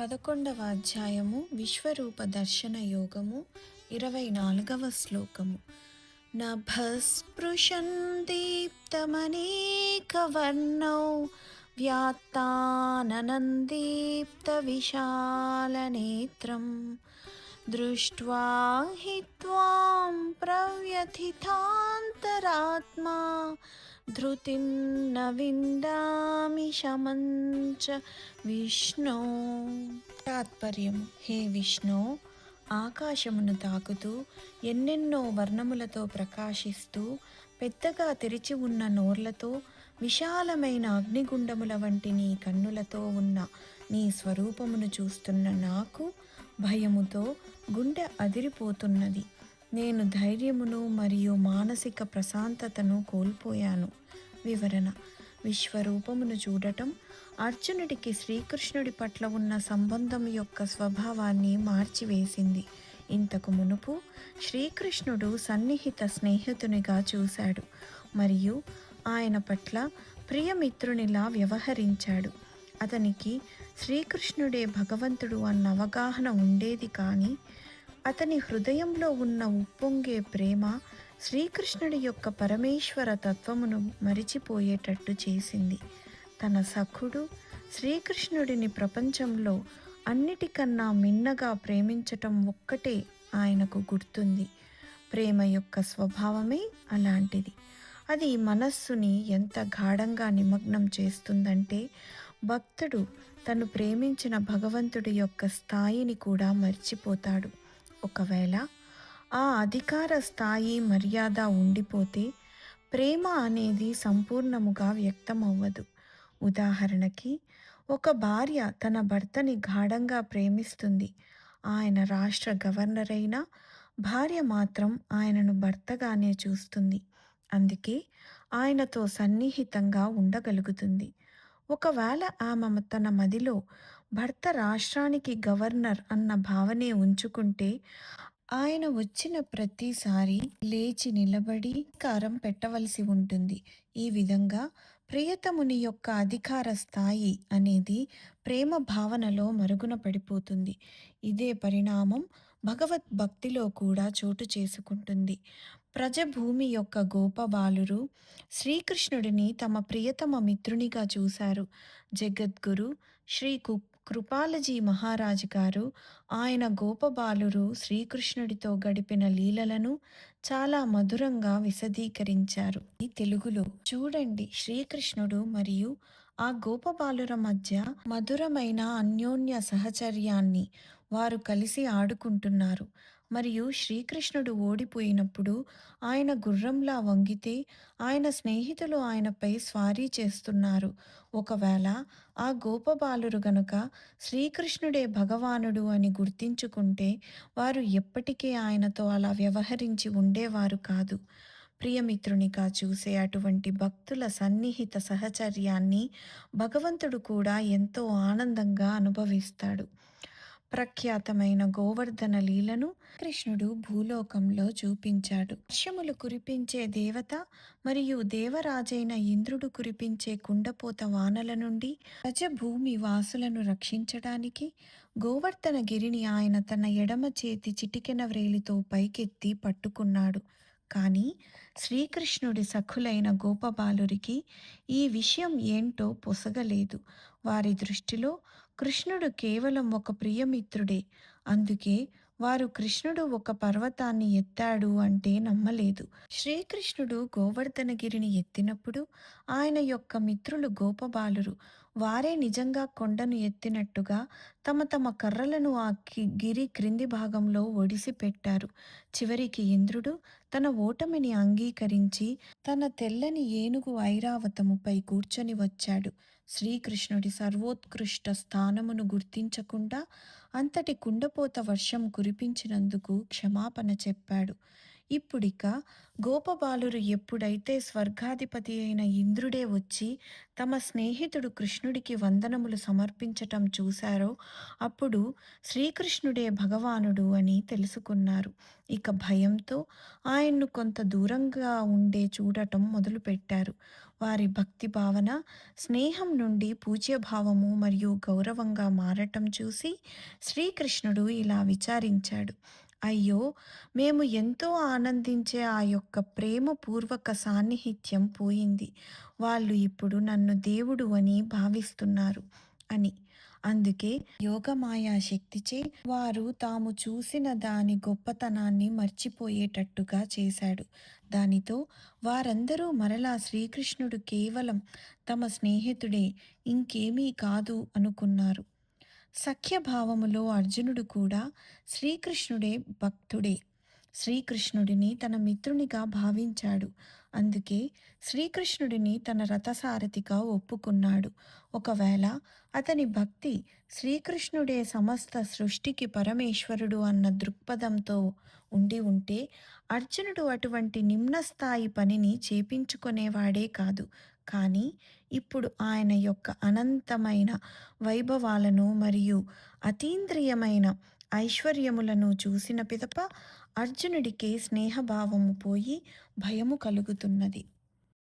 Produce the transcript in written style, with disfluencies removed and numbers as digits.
11వ అధ్యాయము విశ్వరూప దర్శన యోగము 24వ శ్లోకము. నభస్పృశన్ దీప్తమనేకవర్ణౌ వ్యాత్తాననందీప్త విశాలనేత్రం దృష్ట్వా హి త్వాం ప్రవ్యథితాంతరాత్మా ధృతిం న విందామి శమం చ విష్ణు. తాత్పర్యము. హే విష్ణు, ఆకాశమును తాకుతూ ఎన్నెన్నో వర్ణములతో ప్రకాశిస్తూ పెద్దగా తెరిచి ఉన్న నోర్లతో విశాలమైన అగ్నిగుండముల వంటి నీ కన్నులతో ఉన్న నీ స్వరూపమును చూస్తున్న నాకు భయముతో గుండె అదిరిపోతున్నది. నేను ధైర్యమును మరియు మానసిక ప్రశాంతతను కోల్పోయాను. వివరణ. విశ్వరూపమును చూడటం అర్జునుడికి శ్రీకృష్ణుడి పట్ల ఉన్న సంబంధం యొక్క స్వభావాన్ని మార్చివేసింది. ఇంతకు మునుపు శ్రీకృష్ణుడు సన్నిహిత స్నేహితునిగా చూశాడు మరియు ఆయన పట్ల ప్రియమిత్రునిలా వ్యవహరించాడు. అతనికి శ్రీకృష్ణుడే భగవంతుడు అన్న అవగాహన ఉండేది, కానీ అతని హృదయంలో ఉన్న ఉప్పొంగే ప్రేమ శ్రీకృష్ణుడి యొక్క పరమేశ్వర తత్వమును మరిచిపోయేటట్టు చేసింది. తన సఖుడు శ్రీకృష్ణుడిని ప్రపంచంలో అన్నిటికన్నా మిన్నగా ప్రేమించటం ఒక్కటే ఆయనకు గుర్తుంది. ప్రేమ యొక్క స్వభావమే అలాంటిది. అది మనస్సుని ఎంత గాఢంగా నిమగ్నం చేస్తుందంటే భక్తుడు తను ప్రేమించిన భగవంతుడి యొక్క స్థాయిని కూడా మర్చిపోతాడు. ఒకవేళ ఆ అధికార స్థాయి మర్యాద ఉండిపోతే ప్రేమ అనేది సంపూర్ణముగా వ్యక్తమవ్వదు. ఉదాహరణకి, ఒక భార్య తన భర్తని గాఢంగా ప్రేమిస్తుంది. ఆయన రాష్ట్ర గవర్నర్ అయినా భార్య మాత్రం ఆయనను భర్తగానే చూస్తుంది. అందుకే ఆయనతో సన్నిహితంగా ఉండగలుగుతుంది. ఒకవేళ ఆమె తన మదిలో భర్త రాష్ట్రానికి గవర్నర్ అన్న భావనే ఉంచుకుంటే ఆయన వచ్చిన ప్రతిసారి లేచి నిలబడి కారం పెట్టవలసి ఉంటుంది. ఈ విధంగా ప్రియతముని యొక్క అధికార స్థాయి అనేది ప్రేమ భావనలో మరుగున పడిపోతుంది. ఇదే పరిణామం భగవద్భక్తిలో కూడా చోటు చేసుకుంటుంది. ప్రజభూమి యొక్క గోపబాలురు శ్రీకృష్ణుడిని తమ ప్రియతమ మిత్రునిగా చూశారు. జగద్గురు శ్రీ కృపాలజీ మహారాజు గారు ఆయన గోపబాలురు శ్రీకృష్ణుడితో గడిపిన లీలలను చాలా మధురంగా విశదీకరించారు. ఈ తెలుగులో చూడండి. శ్రీకృష్ణుడు మరియు ఆ గోపబాలుర మధ్య మధురమైన అన్యోన్య సహచర్యాన్ని వారు కలిసి ఆడుకుంటున్నారు. మరియు శ్రీకృష్ణుడు ఓడిపోయినప్పుడు ఆయన గుర్రంలా వంగితే ఆయన స్నేహితులు ఆయనపై స్వారీ చేస్తున్నారు. ఒకవేళ ఆ గోపబాలురు గనుక శ్రీకృష్ణుడే భగవానుడు అని గుర్తించుకుంటే వారు ఎప్పటికీ ఆయనతో అలా వ్యవహరించి ఉండేవారు కాదు. ప్రియమిత్రునిగా చూసే అటువంటి భక్తుల సన్నిహిత సహచర్యాన్ని భగవంతుడు కూడా ఎంతో ఆనందంగా అనుభవిస్తాడు. ప్రఖ్యాతమైన గోవర్ధన లీలను కృష్ణుడు భూలోకంలో చూపించాడు. వర్షములు కురిపించే దేవత మరియు దేవరాజైన ఇంద్రుడు కురిపించే కుండపోత వానల నుండి భూమి వాసులను రక్షించడానికి గోవర్ధన గిరిని ఆయన తన ఎడమ చేతి చిటికెన వ్రేలితో పైకెత్తి పట్టుకున్నాడు. కానీ శ్రీకృష్ణుడి సఖులైన గోపబాలురికి ఈ విషయం ఏంటో పొసగలేదు. వారి దృష్టిలో కృష్ణుడు కేవలం ఒక ప్రియమిత్రుడే. అందుకే వారు కృష్ణుడు ఒక పర్వతాన్ని ఎత్తాడు అంటే నమ్మలేదు. శ్రీకృష్ణుడు గోవర్ధనగిరిని ఎత్తినప్పుడు ఆయన యొక్క మిత్రులు గోపబాలురు వారే నిజంగా కొండను ఎత్తినట్టుగా తమ తమ కర్రలను ఆ గిరి క్రింది భాగంలో ఒడిసి పెట్టారు. చివరికి ఇంద్రుడు తన ఓటమిని అంగీకరించి తన తెల్లని ఏనుగు ఐరావతముపై కూర్చొని వచ్చాడు. శ్రీకృష్ణుడి సర్వోత్కృష్ట స్థానమును గుర్తించకుండా అంతటి కుండపోత వర్షం కురిపించినందుకు క్షమాపణ చెప్పాడు. ఇప్పుడిక గోపబాలురు ఎప్పుడైతే స్వర్గాధిపతి అయిన ఇంద్రుడే వచ్చి తమ స్నేహితుడు కృష్ణుడికి వందనములు సమర్పించటం చూశారో అప్పుడు శ్రీకృష్ణుడే భగవానుడు అని తెలుసుకున్నారు. ఇక భయంతో ఆయన్ను కొంత దూరంగా ఉండే చూడటం మొదలుపెట్టారు. వారి భక్తి భావన స్నేహం నుండి పూజ్యభావము మరియు గౌరవంగా మారటం చూసి శ్రీకృష్ణుడు ఇలా విచారించాడు. అయ్యో! మేము ఎంతో ఆనందించే ఆ యొక్క ప్రేమపూర్వక సాన్నిహిత్యం పోయింది. వాళ్ళు ఇప్పుడు నన్ను దేవుడు అని భావిస్తున్నారు అని. అందుకే యోగమాయా శక్తిచే వారు తాము చూసిన దాని గొప్పతనాన్ని మర్చిపోయేటట్టుగా చేశాడు. దానితో వారందరూ మరలా శ్రీకృష్ణుడు కేవలం తమ స్నేహితుడే, ఇంకేమీ కాదు అనుకున్నారు. సఖ్యభావములో అర్జునుడు కూడా శ్రీకృష్ణుడే భక్తుడే. శ్రీకృష్ణుడిని తన మిత్రునిగా భావించాడు. అందుకే శ్రీకృష్ణుడిని తన రథసారథిగా ఒప్పుకున్నాడు. ఒకవేళ అతని భక్తి శ్రీకృష్ణుడే సమస్త సృష్టికి పరమేశ్వరుడు అన్న దృక్పథంతో ఉండి ఉంటే అర్జునుడు అటువంటి నిమ్నస్థాయి పనిని చేపించుకునేవాడే కాదు. కానీ ఇప్పుడు ఆయన యొక్క అనంతమైన వైభవాలను మరియు అతీంద్రియమైన ఐశ్వర్యములను చూసిన పిదప అర్జునుడికి స్నేహభావము పోయి భయము కలుగుతున్నది.